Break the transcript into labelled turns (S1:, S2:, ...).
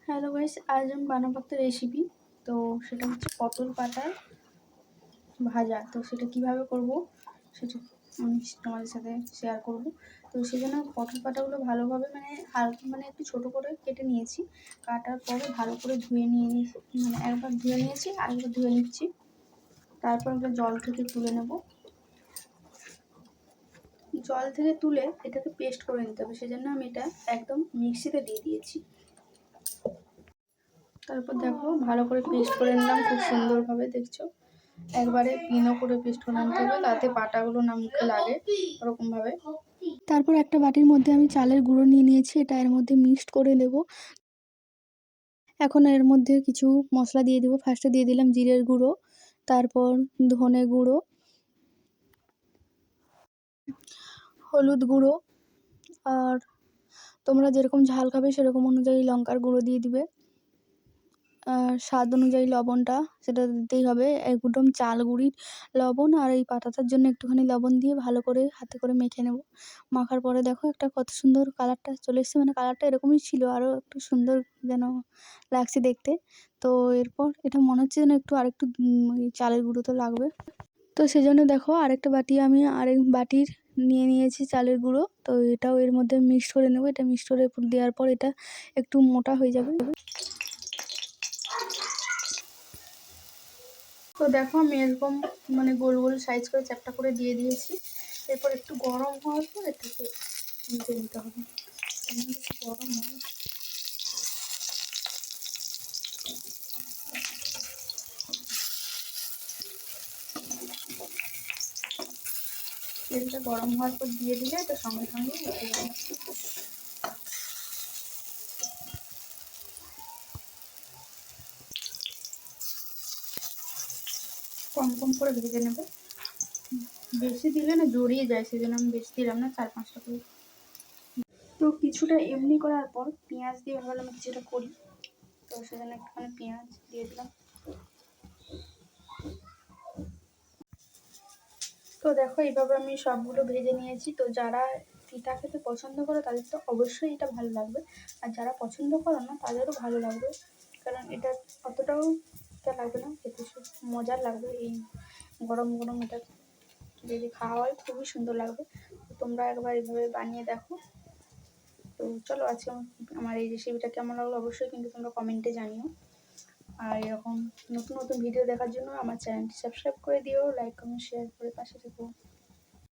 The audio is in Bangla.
S1: হ্যালো গাইস, আজ আমি বানাবো একটা রেসিপি। তো সেটা হচ্ছে পটল পাতার ভাজা। তো সেটা কিভাবে করব সেটা আমি তোমাদের সাথে শেয়ার করব। তো সেজন্য পটল পাতাগুলো ভালোভাবে হালকা একটু ছোট করে কেটে নিয়েছি। কাটার পরে ভালো করে ধুয়ে একবার ধুয়ে নিয়েছি, আরেকবার ধুয়ে নিচ্ছি। তারপর আমরা জল থেকে তুলে নেব। জল থেকে তুলে এটাকে পেস্ট করে নিতে হবে, সেজন্য আমি এটা একদম মিক্সিতে দিয়ে দিয়েছি। তারপর দেখো ভালো করে পেস্ট করে নিলাম খুব সুন্দরভাবে, দেখছো একবারে পিনও করে পেস্ট করে নিতে হবে, তাতে পাটাগুলো না মুখে লাগে ওরকমভাবে। তারপর একটা বাটির মধ্যে আমি চালের গুঁড়ো নিয়ে নিয়েছি, এটা এর মধ্যে মিক্সড করে দেব। এখন এর মধ্যে কিছু মশলা দিয়ে দেবো। ফার্স্টে দিয়ে দিলাম জিরের গুঁড়ো, তারপর ধনে গুঁড়ো, হলুদ গুঁড়ো, আর তোমরা যেরকম ঝাল খাবে সেরকম অনুযায়ী লঙ্কার গুঁড়ো দিয়ে দিবে। স্বাদ অনুযায়ী লবণটা সেটা দিতেই হবে। একদম চাল গুঁড়ির লবণ আর এই পাতাটার জন্য একটুখানি লবণ দিয়ে ভালো করে হাতে করে মেখে নেব। মাখার পরে দেখো একটা কত সুন্দর কালারটা চলে এসেছে, কালারটা এরকমই ছিল, আরও একটু সুন্দর যেন লাগছে দেখতে। তো এরপর এটা মনে হচ্ছে যেন আরেকটু চালের গুঁড়ো তো লাগবে। তো সেজন্য দেখো আরেকটা বাটি আমি আরেক বাটির নিয়ে নিয়েছি চালের গুঁড়ো। তো এটাও এর মধ্যে মিক্সড করে নেব। এটা মিক্সড করে দেওয়ার পর এটা একটু মোটা হয়ে যাবে। তো দেখো আমি এরকম গোল গোল সাইজ করে চ্যাপটা করে দিয়ে দিয়েছি। এরপর একটু গরম হওয়ার পর এটাকে নিতে দিতে হবে। গরম হয়, তেলটা গরম হওয়ার পর দিয়ে দিলে এটা সঙ্গে সঙ্গে উঠে যাবে। কম কম করে ভেজে নেবে, বেশি দিলে না জড়িয়ে যায়, সেজন্য আমি বেশি দিলাম না, 4-5টা করে। তো কিছুটা এমনি করার পর পেঁয়াজ দিয়ে ভাবলাম কিছুটা করি, তো সেজন্য একটুখানি পেঁয়াজ দিয়ে দিলাম। তো দেখো এইভাবে আমি সবগুলো ভেজে নিয়েছি। তো যারা তিতা খেতে পছন্দ করো তাদের তো অবশ্যই এটা ভালো লাগবে, আর যারা পছন্দ করো না তাদেরও ভালো লাগবে, কারণ এটা অতটাও তিতা লাগবে না, খেতে মজার লাগবে। এই গরম গরম এটা যদি খাওয়া হয় খুবই সুন্দর লাগবে। তো তোমরা একবার এইভাবে বানিয়ে দেখো। তো চলো আজকে আমার এই রেসিপিটা কেমন লাগলো অবশ্যই কিন্তু তোমরা কমেন্টে জানিও। আর এরকম নতুন নতুন ভিডিও দেখার জন্য আমার চ্যানেলটি সাবস্ক্রাইব করে দিও, লাইক কমেন্ট শেয়ার করে পাশে থেকো।